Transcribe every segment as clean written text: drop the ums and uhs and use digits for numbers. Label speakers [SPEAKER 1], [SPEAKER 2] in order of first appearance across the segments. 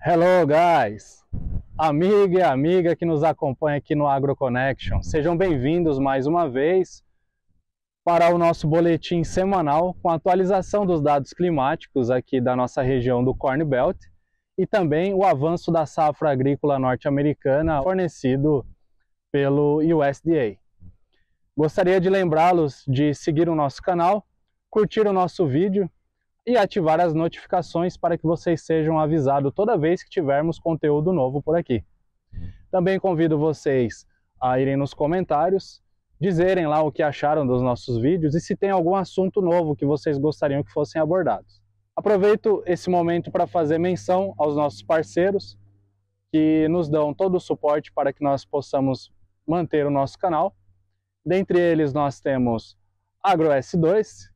[SPEAKER 1] Hello, guys! Amiga e amiga que nos acompanha aqui no AgroConnection, sejam bem-vindos mais uma vez para o nosso boletim semanal com a atualização dos dados climáticos aqui da nossa região do Corn Belt e também o avanço da safra agrícola norte-americana fornecido pelo USDA. Gostaria de lembrá-los de seguir o nosso canal, curtir o nosso vídeo e ativar as notificações para que vocês sejam avisados toda vez que tivermos conteúdo novo por aqui. Também convido vocês a irem nos comentários, dizerem lá o que acharam dos nossos vídeos e se tem algum assunto novo que vocês gostariam que fossem abordados. Aproveito esse momento para fazer menção aos nossos parceiros que nos dão todo o suporte para que nós possamos manter o nosso canal. Dentre eles nós temos AgroS2,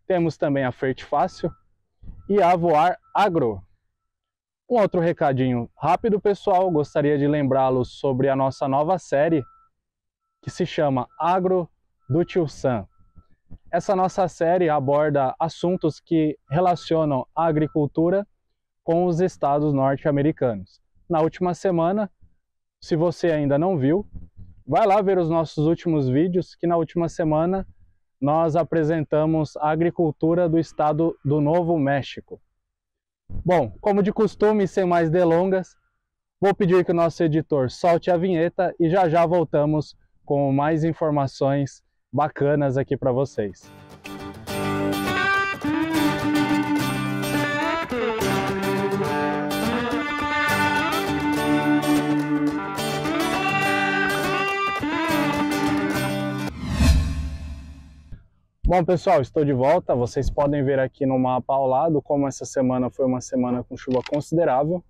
[SPEAKER 1] temos também a Fertifácil e a Voar Agro. Um outro recadinho rápido, pessoal, gostaria de lembrá-los sobre a nossa nova série que se chama Agro do Tio Sam. Essa nossa série aborda assuntos que relacionam a agricultura com os estados norte-americanos. Na última semana, se você ainda não viu, vai lá ver os nossos últimos vídeos, que na última semana nós apresentamos a agricultura do estado do Novo México. Bom, como de costume, sem mais delongas, vou pedir que o nosso editor solte a vinheta e já já voltamos com mais informações bacanas aqui para vocês. Bom, pessoal, estou de volta. Vocês podem ver aqui no mapa ao lado como essa semana foi uma semana com chuva considerável.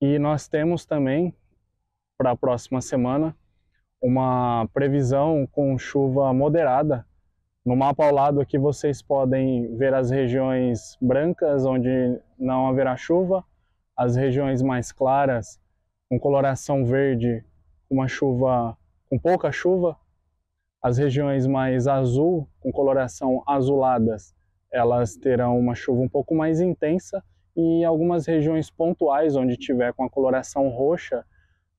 [SPEAKER 1] E nós temos também, para a próxima semana, uma previsão com chuva moderada. No mapa ao lado aqui vocês podem ver as regiões brancas, onde não haverá chuva, as regiões mais claras, com coloração verde, com pouca chuva. As regiões mais azul, com coloração azuladas, elas terão uma chuva um pouco mais intensa e algumas regiões pontuais, onde tiver com a coloração roxa,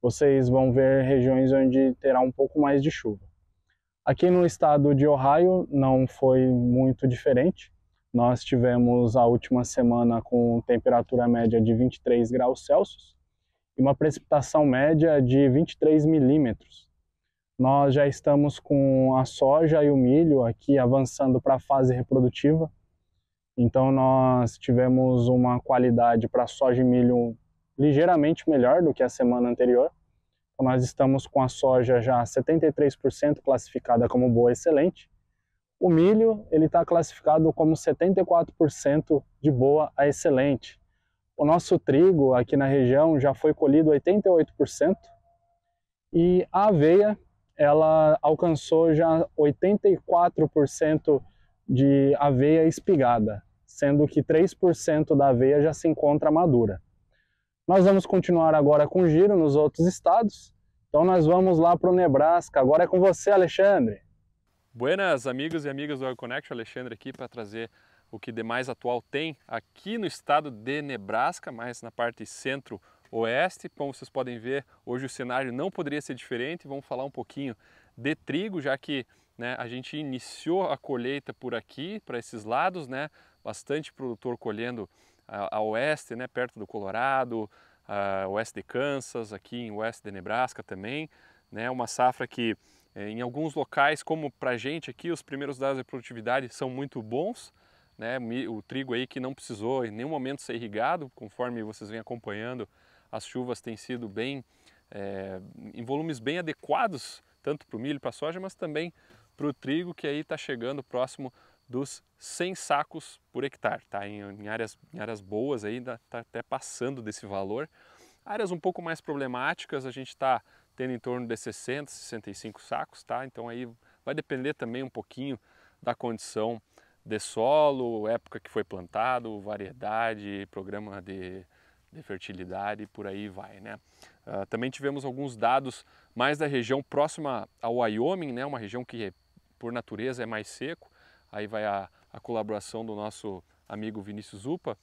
[SPEAKER 1] vocês vão ver regiões onde terá um pouco mais de chuva. Aqui no estado de Ohio não foi muito diferente. Nós tivemos a última semana com temperatura média de 23 graus Celsius e uma precipitação média de 23 milímetros. Nós já estamos com a soja e o milho aqui avançando para a fase reprodutiva. Então nós tivemos uma qualidade para soja e milho ligeiramente melhor do que a semana anterior. Então, nós estamos com a soja já 73% classificada como boa excelente. O milho ele está classificado como 74% de boa a excelente. O nosso trigo aqui na região já foi colhido 88%. E a aveia ela alcançou já 84% de aveia espigada, sendo que 3% da aveia já se encontra madura. Nós vamos continuar agora com o giro nos outros estados, então nós vamos lá para o Nebraska. Agora é com você, Alexandre.
[SPEAKER 2] Buenas, amigos e amigas do AgroConnection, Alexandre aqui para trazer o que de mais atual tem aqui no estado de Nebraska, mais na parte centro-oeste. Como vocês podem ver, hoje o cenário não poderia ser diferente. Vamos falar um pouquinho de trigo, já que a gente iniciou a colheita por aqui, para esses lados, bastante produtor colhendo a oeste, perto do Colorado, a oeste de Kansas, aqui em oeste de Nebraska também, uma safra que em alguns locais, como para a gente aqui, os primeiros dados de produtividade são muito bons, o trigo aí que não precisou em nenhum momento ser irrigado, conforme vocês vêm acompanhando, as chuvas têm sido em volumes bem adequados, tanto para o milho e para a soja, mas também para o trigo, que aí está chegando próximo dos 100 sacos por hectare, em áreas boas ainda está até passando desse valor. Áreas um pouco mais problemáticas a gente está tendo em torno de 60, 65 sacos, então aí vai depender também um pouquinho da condição de solo, época que foi plantado, variedade, programa de fertilidade e por aí vai, também tivemos alguns dados mais da região próxima ao Wyoming, uma região que por natureza é mais seco. Aí vai a colaboração do nosso amigo Vinícius Upa,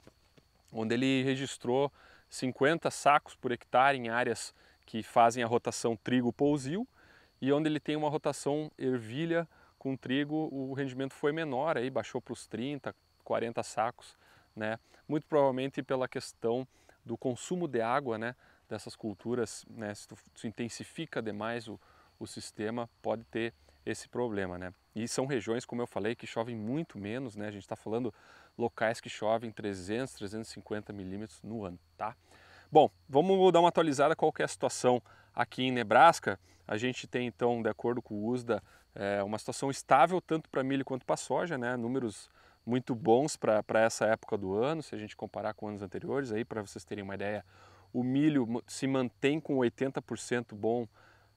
[SPEAKER 2] onde ele registrou 50 sacos por hectare em áreas que fazem a rotação trigo-pousio, e onde ele tem uma rotação ervilha com trigo, o rendimento foi menor, aí baixou para os 30, 40 sacos, né? Muito provavelmente pela questão do consumo de água, né, dessas culturas, né? Se tu intensifica demais o sistema, pode ter esse problema, né? E são regiões, como eu falei, que chovem muito menos, né? A gente está falando locais que chovem 300, 350 milímetros no ano, tá? Bom, vamos dar uma atualizada qual que é a situação aqui em Nebraska. A gente tem então, de acordo com o USDA, uma situação estável tanto para milho quanto para soja, né? Números muito bons para essa época do ano, se a gente comparar com anos anteriores. Aí, para vocês terem uma ideia, o milho se mantém com 80% bom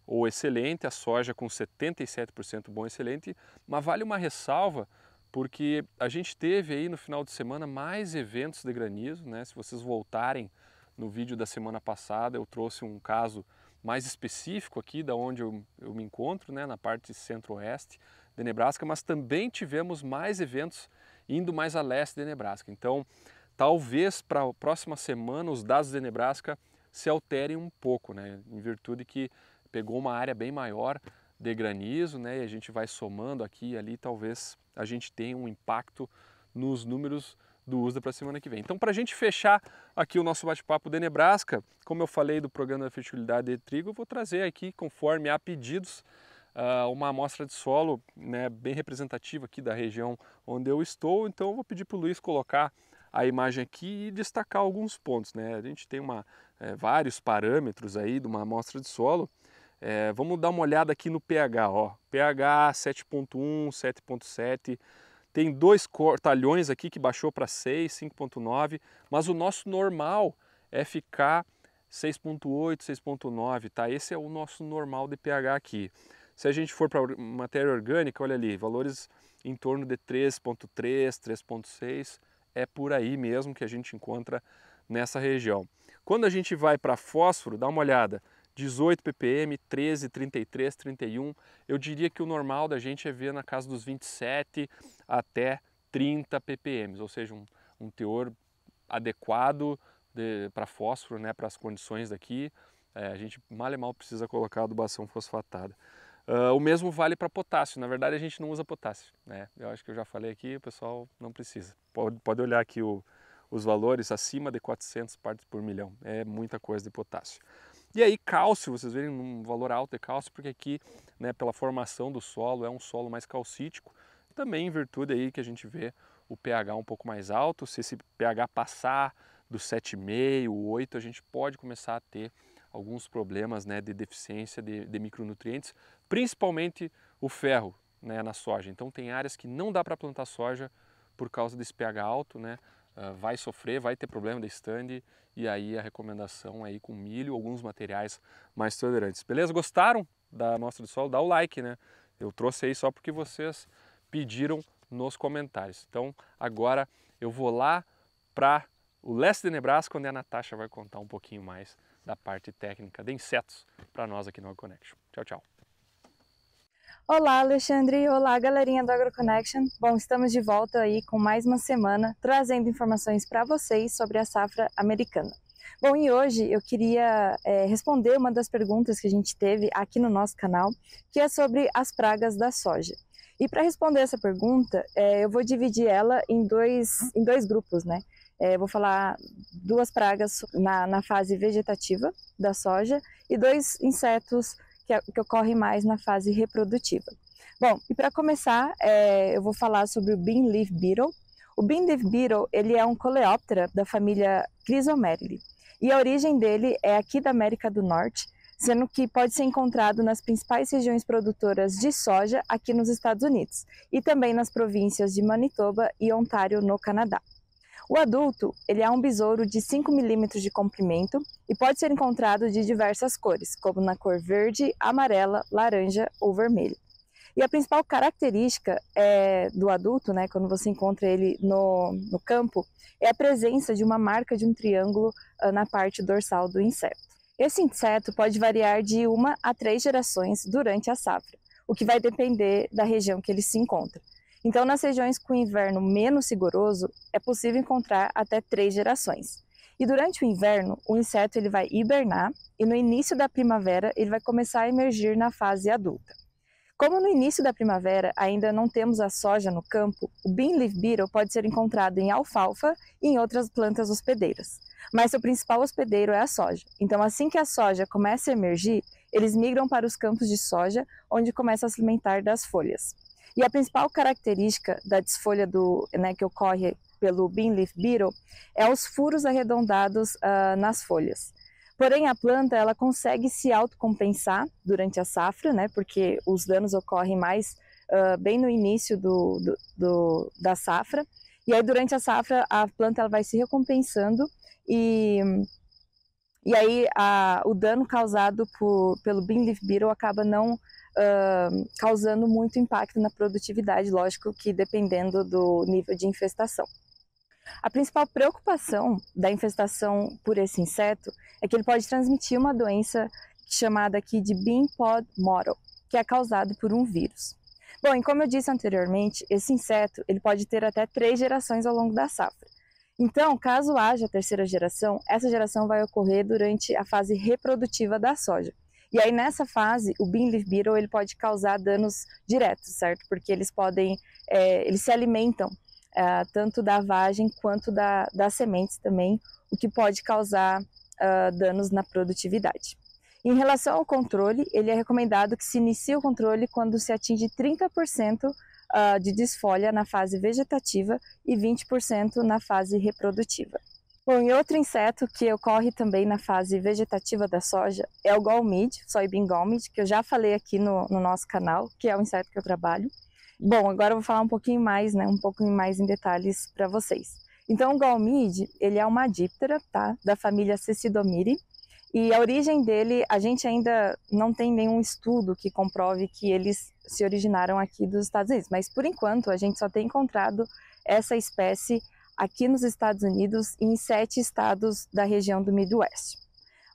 [SPEAKER 2] ou excelente, a soja com 77% bom ou excelente, mas vale uma ressalva porque a gente teve aí no final de semana mais eventos de granizo, né? Se vocês voltarem no vídeo da semana passada, eu trouxe um caso mais específico aqui da onde eu me encontro, né? Na parte centro-oeste de Nebraska, mas também tivemos mais eventos indo mais a leste de Nebraska. Então, talvez para a próxima semana os dados de Nebraska se alterem um pouco, né? Em virtude que pegou uma área bem maior de granizo, né? E a gente vai somando aqui e ali, talvez a gente tenha um impacto nos números do USDA para a semana que vem. Então, para a gente fechar aqui o nosso bate-papo de Nebraska, como eu falei do programa da fertilidade de trigo, eu vou trazer aqui, conforme há pedidos, uma amostra de solo, né, bem representativa aqui da região onde eu estou. Então, eu vou pedir para o Luiz colocar a imagem aqui e destacar alguns pontos, né? A gente tem vários parâmetros aí de uma amostra de solo. Vamos dar uma olhada aqui no pH, ó. pH 7.1, 7.7, tem 2 talhões aqui que baixou para 6, 5.9, mas o nosso normal é ficar 6.8, 6.9, tá? Esse é o nosso normal de pH aqui. Se a gente for para matéria orgânica, olha ali, valores em torno de 3.3, 3.6, é por aí mesmo que a gente encontra nessa região. Quando a gente vai para fósforo, dá uma olhada, 18 ppm, 13, 33, 31, eu diria que o normal da gente é ver na casa dos 27 até 30 ppm, ou seja, um teor adequado para fósforo, né, para as condições daqui. A gente mal e mal precisa colocar adubação fosfatada. O mesmo vale para potássio. Na verdade, a gente não usa potássio, né? Eu acho que eu já falei aqui, o pessoal não precisa. Pode olhar aqui os valores acima de 400 partes por milhão. É muita coisa de potássio. E aí cálcio, vocês verem um valor alto de cálcio, porque aqui, né, pela formação do solo, é um solo mais calcítico. Também em virtude aí que a gente vê o pH um pouco mais alto. Se esse pH passar do 7,5, 8, a gente pode começar a ter alguns problemas, né, de deficiência de micronutrientes, principalmente o ferro, né, na soja. Então tem áreas que não dá para plantar soja por causa desse pH alto, né? Vai sofrer, vai ter problema de stand, e aí a recomendação aí com milho, alguns materiais mais tolerantes. Beleza? Gostaram da amostra de solo? Dá o like, né? Eu trouxe aí só porque vocês pediram nos comentários. Então agora eu vou lá para o leste de Nebraska, onde a Natasha vai contar um pouquinho mais da parte técnica de insetos para nós aqui no AgroConnection. Tchau, tchau.
[SPEAKER 3] Olá, Alexandre. Olá, galerinha do AgroConnection. Bom, estamos de volta aí com mais uma semana trazendo informações para vocês sobre a safra americana. Bom, e hoje eu queria responder uma das perguntas que a gente teve aqui no nosso canal, que é sobre as pragas da soja. E para responder essa pergunta, eu vou dividir ela em dois grupos, né? Vou falar 2 pragas na fase vegetativa da soja e 2 insetos que ocorrem mais na fase reprodutiva. Bom, e para começar, eu vou falar sobre o Bean Leaf Beetle. O Bean Leaf Beetle, ele é um coleóptera da família Chrysomelidae, e a origem dele é aqui da América do Norte, sendo que pode ser encontrado nas principais regiões produtoras de soja aqui nos Estados Unidos, e também nas províncias de Manitoba e Ontário, no Canadá. O adulto, ele é um besouro de 5 milímetros de comprimento e pode ser encontrado de diversas cores, como na cor verde, amarela, laranja ou vermelho. E a principal característica do adulto, né, quando você encontra ele no campo, é a presença de uma marca de um triângulo na parte dorsal do inseto. Esse inseto pode variar de 1 a 3 gerações durante a safra, o que vai depender da região que ele se encontra. Então, nas regiões com inverno menos rigoroso, é possível encontrar até 3 gerações. E durante o inverno, o inseto ele vai hibernar e no início da primavera ele vai começar a emergir na fase adulta. Como no início da primavera ainda não temos a soja no campo, o Bean Leaf Beetle pode ser encontrado em alfalfa e em outras plantas hospedeiras. Mas seu principal hospedeiro é a soja. Então assim que a soja começa a emergir, eles migram para os campos de soja, onde começam a se alimentar das folhas. E a principal característica da desfolha que ocorre pelo Bean Leaf Beetle é os furos arredondados nas folhas. Porém, a planta ela consegue se autocompensar durante a safra, né, porque os danos ocorrem mais bem no início da safra. E aí, durante a safra, a planta ela vai se recompensando e aí o dano causado pelo Bean Leaf Beetle acaba não causando muito impacto na produtividade, lógico que dependendo do nível de infestação. A principal preocupação da infestação por esse inseto é que ele pode transmitir uma doença chamada aqui de Bean Pod Mottle, que é causado por um vírus. Bom, e como eu disse anteriormente, esse inseto ele pode ter até 3 gerações ao longo da safra. Então, caso haja a terceira geração, essa geração vai ocorrer durante a fase reprodutiva da soja. E aí nessa fase, o Bean Leaf Beetle ele pode causar danos diretos, certo? Porque eles se alimentam tanto da vagem quanto das sementes também, o que pode causar danos na produtividade. Em relação ao controle, ele é recomendado que se inicie o controle quando se atinge 30% de desfolha na fase vegetativa e 20% na fase reprodutiva. Bom, e outro inseto que ocorre também na fase vegetativa da soja é o gall mead, soybean gall mead, que eu já falei aqui no nosso canal, que é o inseto que eu trabalho. Bom, agora eu vou falar um pouquinho mais em detalhes para vocês. Então, o gall mead, ele é uma díptera, tá? Da família Cecidomyia, e a origem dele, a gente ainda não tem nenhum estudo que comprove que eles se originaram aqui dos Estados Unidos, mas por enquanto a gente só tem encontrado essa espécie aqui nos Estados Unidos e em 7 estados da região do Midwest.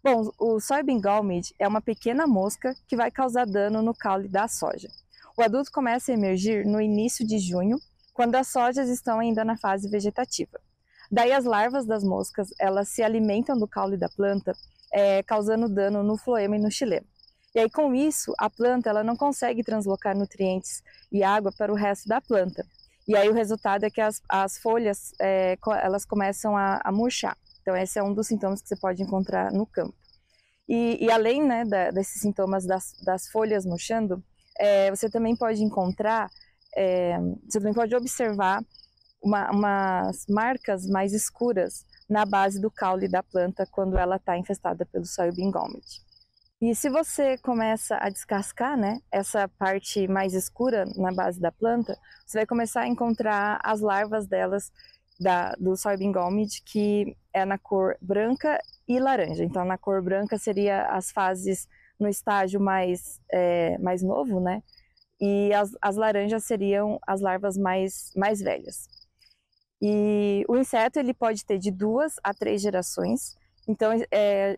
[SPEAKER 3] Bom, o soybean gall mead é uma pequena mosca que vai causar dano no caule da soja. O adulto começa a emergir no início de junho, quando as sojas estão ainda na fase vegetativa. Daí as larvas das moscas, elas se alimentam do caule da planta, causando dano no floema e no xilema. E aí com isso, a planta ela não consegue translocar nutrientes e água para o resto da planta. E aí o resultado é que as folhas elas começam a murchar. Então esse é um dos sintomas que você pode encontrar no campo. E além desses sintomas das folhas murchando, você também pode encontrar, você também pode observar umas marcas mais escuras na base do caule da planta quando ela está infestada pelo soybean gall mead. E se você começa a descascar, né, essa parte mais escura na base da planta, você vai começar a encontrar as larvas delas do soybean gall mead, que é na cor branca e laranja. Então, na cor branca seria as fases no estágio mais novo, né? E as laranjas seriam as larvas mais velhas. E o inseto ele pode ter de 2 a 3 gerações. Então,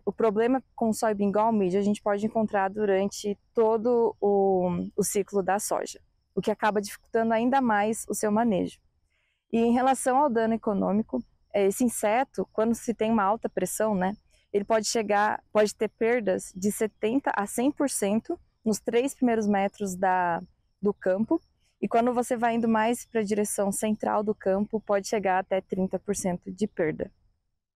[SPEAKER 3] o problema com o soybean gall mead a gente pode encontrar durante todo o ciclo da soja, o que acaba dificultando ainda mais o seu manejo. E em relação ao dano econômico, esse inseto, quando se tem uma alta pressão, né, ele pode ter perdas de 70% a 100% nos 3 primeiros metros do campo, e quando você vai indo mais para a direção central do campo, pode chegar até 30% de perda.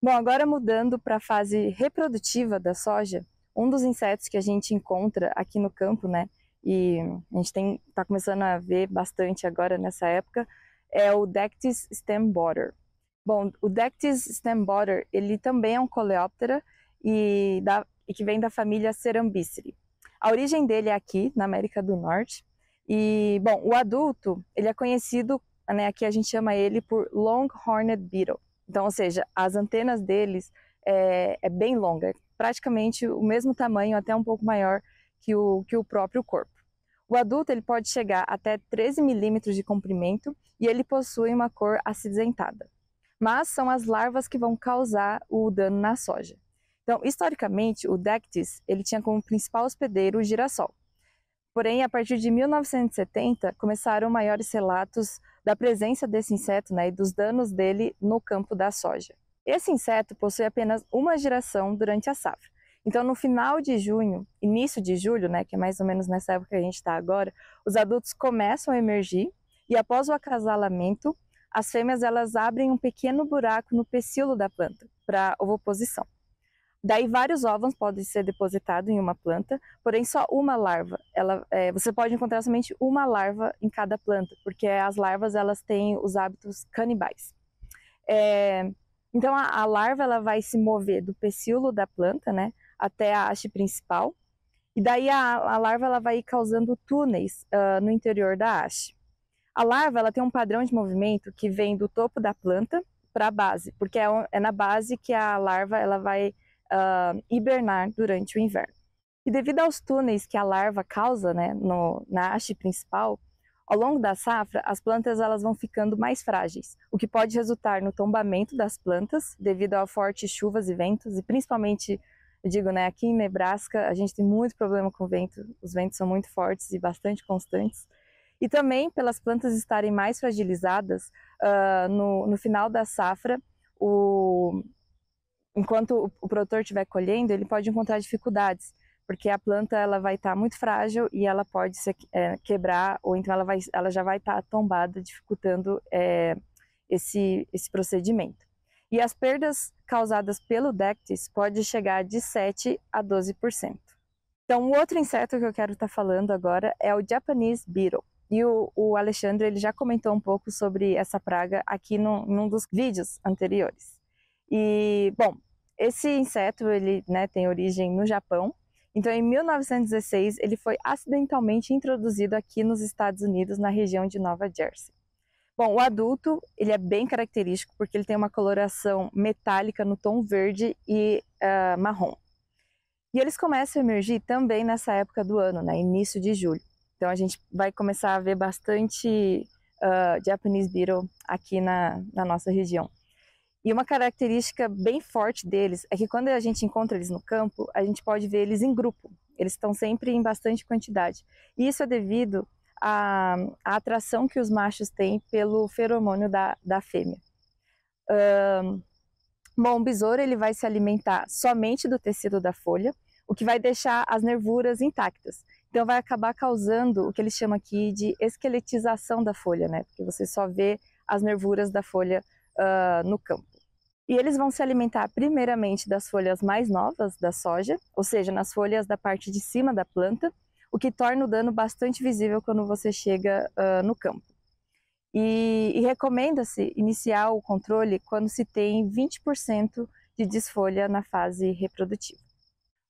[SPEAKER 3] Bom, agora mudando para a fase reprodutiva da soja, um dos insetos que a gente encontra aqui no campo, né, e a gente está começando a ver bastante agora nessa época, é o Dectis stem borer. Bom, o Dectis stem borer, ele também é um coleóptera e que vem da família Cerambicerae. A origem dele é aqui, na América do Norte, e, bom, o adulto, ele é conhecido, né, aqui a gente chama ele por long-horned beetle. Então, ou seja, as antenas deles é bem longa, praticamente o mesmo tamanho, até um pouco maior que o próprio corpo. O adulto ele pode chegar até 13 milímetros de comprimento e ele possui uma cor acinzentada. Mas são as larvas que vão causar o dano na soja. Então, historicamente, o Dectis ele tinha como principal hospedeiro o girassol. Porém, a partir de 1970, começaram maiores relatos da presença desse inseto, né, e dos danos dele no campo da soja. Esse inseto possui apenas uma geração durante a safra. Então, no final de junho, início de julho, né, que é mais ou menos nessa época que a gente está agora, os adultos começam a emergir e após o acasalamento, as fêmeas elas abrem um pequeno buraco no pecíolo da planta para ovoposição. Daí vários ovos podem ser depositados em uma planta, porém só uma larva. Você pode encontrar somente uma larva em cada planta, porque as larvas elas têm os hábitos canibais. Então a larva ela vai se mover do pecíolo da planta, né, até a haste principal, e daí a larva ela vai ir causando túneis no interior da haste. A larva ela tem um padrão de movimento que vem do topo da planta para a base, porque é na base que a larva ela vai hibernar durante o inverno. E devido aos túneis que a larva causa, né, na haste principal, ao longo da safra, as plantas elas vão ficando mais frágeis, o que pode resultar no tombamento das plantas devido a fortes chuvas e ventos, e principalmente, eu digo, né, aqui em Nebraska a gente tem muito problema com vento, os ventos são muito fortes e bastante constantes, e também pelas plantas estarem mais fragilizadas, no final da safra, enquanto o produtor estiver colhendo, ele pode encontrar dificuldades, porque a planta ela vai estar muito frágil e ela pode se quebrar, ou então ela já vai estar tombada, dificultando esse procedimento. E as perdas causadas pelo Dectis pode chegar de 7 a 12%. Então, o outro inseto que eu quero estar falando agora é o Japanese Beetle. E o Alexandre ele já comentou um pouco sobre essa praga aqui num dos vídeos anteriores. E, bom, esse inseto ele, né, tem origem no Japão. Então, em 1916, ele foi acidentalmente introduzido aqui nos Estados Unidos, na região de Nova Jersey. Bom, o adulto, ele é bem característico porque ele tem uma coloração metálica no tom verde e marrom. E eles começam a emergir também nessa época do ano, né, início de julho. Então, a gente vai começar a ver bastante Japanese Beetle aqui na nossa região. E uma característica bem forte deles é que quando a gente encontra eles no campo, a gente pode ver eles em grupo. Eles estão sempre em bastante quantidade. E isso é devido à atração que os machos têm pelo feromônio da fêmea. Bom, o besouro ele vai se alimentar somente do tecido da folha, o que vai deixar as nervuras intactas. Então vai acabar causando o que eles chamam aqui de esqueletização da folha, né? Porque você só vê as nervuras da folha no campo. E eles vão se alimentar primeiramente das folhas mais novas da soja, ou seja, nas folhas da parte de cima da planta, o que torna o dano bastante visível quando você chega no campo. E recomenda-se iniciar o controle quando se tem 20% de desfolha na fase reprodutiva.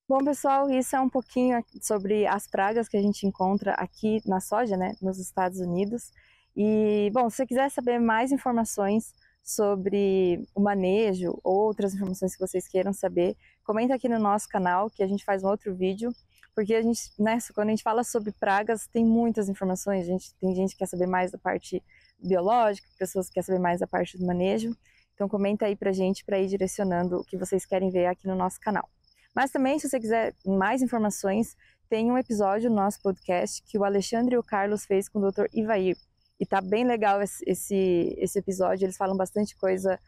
[SPEAKER 3] Bom, pessoal, isso é um pouquinho sobre as pragas que a gente encontra aqui na soja, né, nos Estados Unidos. E, bom, se você quiser saber mais informações sobre o manejo ou outras informações que vocês queiram saber, comenta aqui no nosso canal que a gente faz um outro vídeo, porque a gente, né, quando a gente fala sobre pragas, tem muitas informações, tem gente que quer saber mais da parte biológica, pessoas que querem saber mais da parte do manejo, então comenta aí pra gente para ir direcionando o que vocês querem ver aqui no nosso canal. Mas também, se você quiser mais informações, tem um episódio no nosso podcast que o Alexandre e o Carlos fez com o Dr. Ivair. E tá bem legal esse episódio, eles falam bastante coisa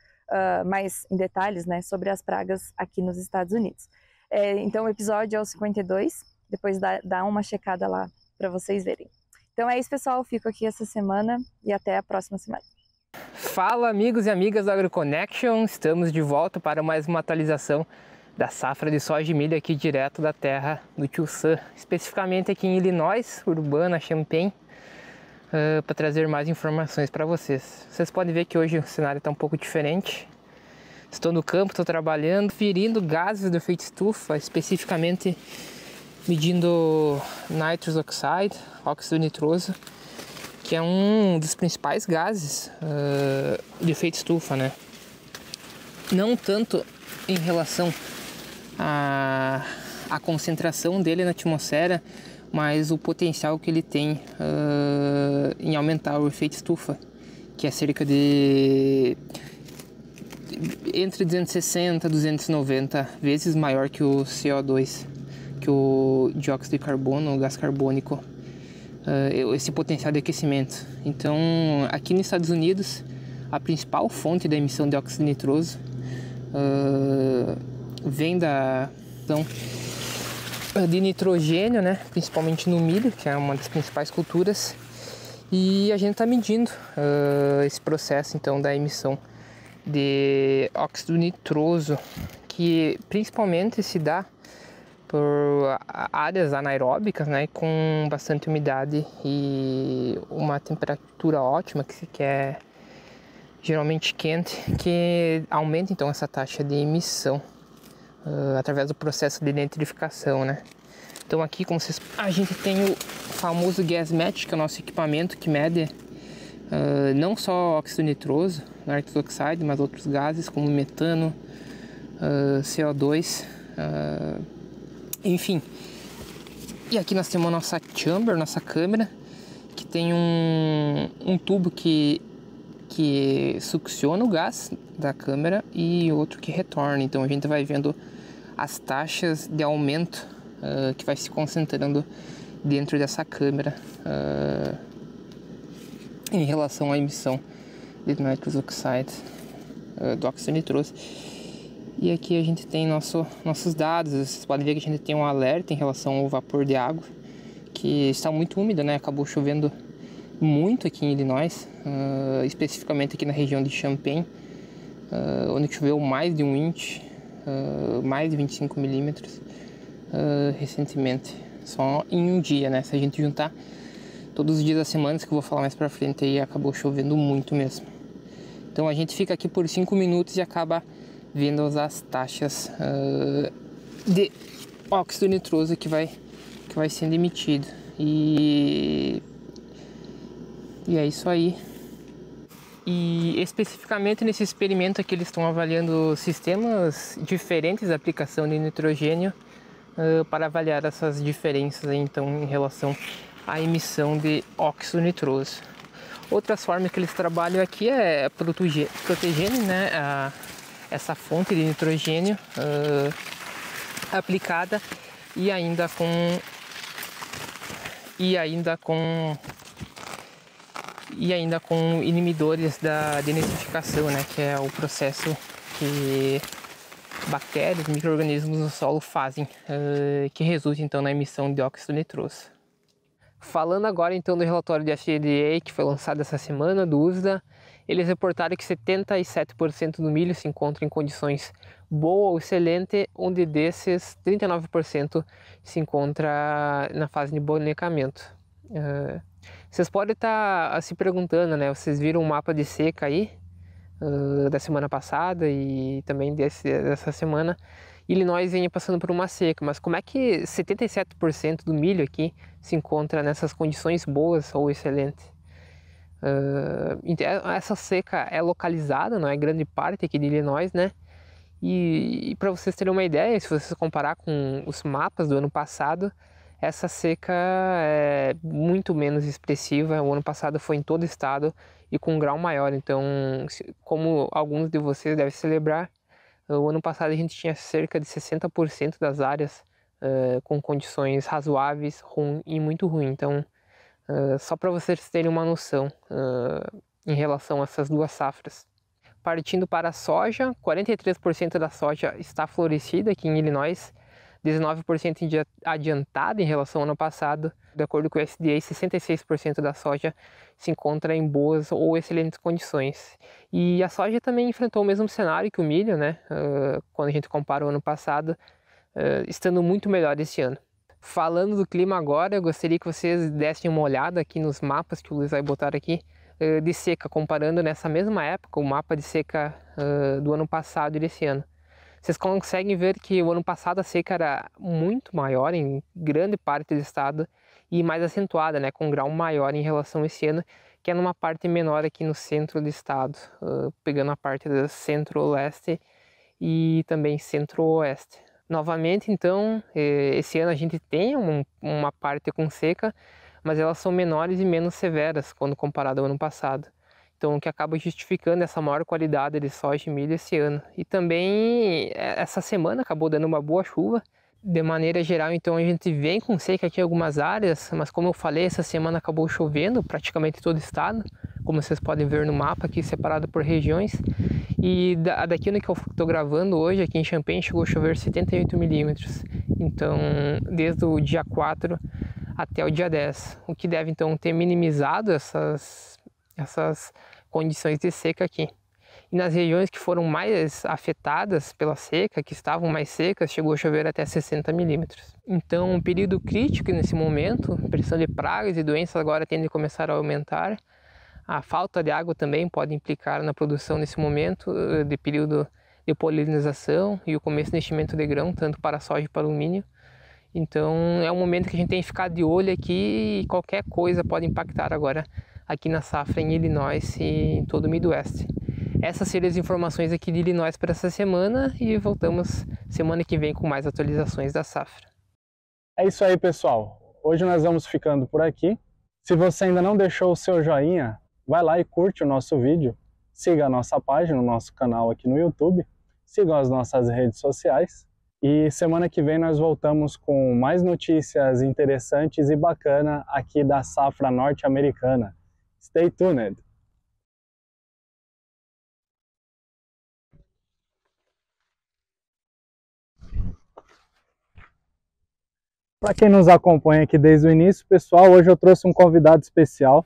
[SPEAKER 3] mais em detalhes, né, sobre as pragas aqui nos Estados Unidos. Então o episódio é o 52, depois dá uma checada lá para vocês verem. Então é isso, pessoal, fico aqui essa semana e até a próxima semana.
[SPEAKER 4] Fala, amigos e amigas do AgroConnection, estamos de volta para mais uma atualização da safra de soja e milho aqui direto da terra do Tio Sam, especificamente aqui em Illinois, Urbana, Champaign, para trazer mais informações para vocês. Vocês podem ver que hoje o cenário está um pouco diferente. Estou no campo, estou trabalhando, ferindo gases do efeito estufa, especificamente medindo nitrous oxide, óxido nitroso, que é um dos principais gases de efeito estufa, né? Não tanto em relação à concentração dele na atmosfera, mas o potencial que ele tem em aumentar o efeito estufa, que é cerca de entre 260 e 290 vezes maior que o CO2, que o dióxido de carbono, o gás carbônico, esse potencial de aquecimento. Então, aqui nos Estados Unidos, a principal fonte da emissão de óxido nitroso vem da de nitrogênio, né? Principalmente no milho, que é uma das principais culturas. E a gente está medindo esse processo então da emissão de óxido nitroso, que principalmente se dá por áreas anaeróbicas, né, com bastante umidade e uma temperatura ótima, que é geralmente quente, que aumenta então essa taxa de emissão através do processo de nitrificação, né? Então aqui, como vocês, a gente tem o famoso GasMatch, que é o nosso equipamento que mede não só óxido nitroso, nitrous oxide, mas outros gases como metano, CO2, enfim. E aqui nós temos a nossa chamber, nossa câmera, que tem um tubo que succiona o gás da câmera e outro que retorna. Então a gente vai vendo as taxas de aumento que vai se concentrando dentro dessa câmera em relação à emissão de nitrous oxide, do óxido nitroso. E aqui a gente tem nossos dados. Vocês podem ver que a gente tem um alerta em relação ao vapor de água, que está muito úmido, né? Acabou chovendo muito aqui em Illinois, especificamente aqui na região de Champaign, onde choveu mais de 1 inch, mais de 25 milímetros recentemente, só em um dia, né? Se a gente juntar todos os dias da semana, que eu vou falar mais pra frente, aí acabou chovendo muito mesmo. Então a gente fica aqui por 5 minutos e acaba vendo as taxas de óxido nitroso que vai sendo emitido. E é isso aí. E especificamente nesse experimento aqui eles estão avaliando sistemas diferentes de aplicação de nitrogênio para avaliar essas diferenças aí, então, em relação à emissão de óxido nitroso. Outras formas que eles trabalham aqui é protegendo, né, essa fonte de nitrogênio aplicada e ainda com inibidores de nitrificação, né, que é o processo que bactérias, micro-organismos no solo fazem, que resulta então na emissão de óxido nitroso. Falando agora então do relatório de FDA que foi lançado essa semana, do USDA, eles reportaram que 77% do milho se encontra em condições boa ou excelente, onde desses 39% se encontra na fase de bonecamento. Vocês podem estar se perguntando, né? Vocês viram um mapa de seca aí da semana passada e também dessa semana. Illinois vinha passando por uma seca, mas como é que 77% do milho aqui se encontra nessas condições boas ou excelentes? Essa seca é localizada, não é grande parte aqui de Illinois, né? E para vocês terem uma ideia, se vocês comparar com os mapas do ano passado, essa seca é muito menos expressiva. O ano passado foi em todo o estado e com um grau maior. Então, como alguns de vocês devem se lembrar, o ano passado a gente tinha cerca de 60% das áreas com condições razoáveis e muito ruins. Então, só para vocês terem uma noção em relação a essas duas safras. Partindo para a soja, 43% da soja está florescida aqui em Illinois, 19% adiantada em relação ao ano passado. De acordo com o USDA, 66% da soja se encontra em boas ou excelentes condições. E a soja também enfrentou o mesmo cenário que o milho, né? Quando a gente compara o ano passado, estando muito melhor esse ano. Falando do clima agora, eu gostaria que vocês dessem uma olhada aqui nos mapas que o Luiz vai botar aqui de seca, comparando nessa mesma época o mapa de seca do ano passado e desse ano. Vocês conseguem ver que o ano passado a seca era muito maior em grande parte do estado e mais acentuada, né, com um grau maior em relação a esse ano, que é numa parte menor aqui no centro do estado, pegando a parte do centro-leste e também centro-oeste. Novamente, então, esse ano a gente tem uma parte com seca, mas elas são menores e menos severas quando comparado ao ano passado. Então, o que acaba justificando essa maior qualidade de soja e milho esse ano. E também, essa semana acabou dando uma boa chuva. De maneira geral, então, a gente vem com seca aqui em algumas áreas, mas como eu falei, essa semana acabou chovendo praticamente em todo o estado, como vocês podem ver no mapa aqui, separado por regiões. E daqui no que eu estou gravando hoje, aqui em Champaign, chegou a chover 78 milímetros. Então, desde o dia 4 até o dia 10, o que deve então ter minimizado essas condições de seca aqui. E nas regiões que foram mais afetadas pela seca, que estavam mais secas, chegou a chover até 60 milímetros. Então, um período crítico nesse momento, a pressão de pragas e doenças agora tende a começar a aumentar. A falta de água também pode implicar na produção nesse momento de período de polinização e o começo do enchimento de grão, tanto para soja e para alumínio. Então, é um momento que a gente tem que ficar de olho aqui e qualquer coisa pode impactar agora aqui na safra em Illinois e em todo o Midwest. Essas seriam as informações aqui de Illinois para essa semana e voltamos semana que vem com mais atualizações da safra.
[SPEAKER 1] É isso aí, pessoal. Hoje nós vamos ficando por aqui. Se você ainda não deixou o seu joinha, vai lá e curte o nosso vídeo. Siga a nossa página, o nosso canal aqui no YouTube. Sigam as nossas redes sociais. E semana que vem nós voltamos com mais notícias interessantes e bacanas aqui da safra norte-americana. Stay tuned! Para quem nos acompanha aqui desde o início, pessoal, hoje eu trouxe um convidado especial.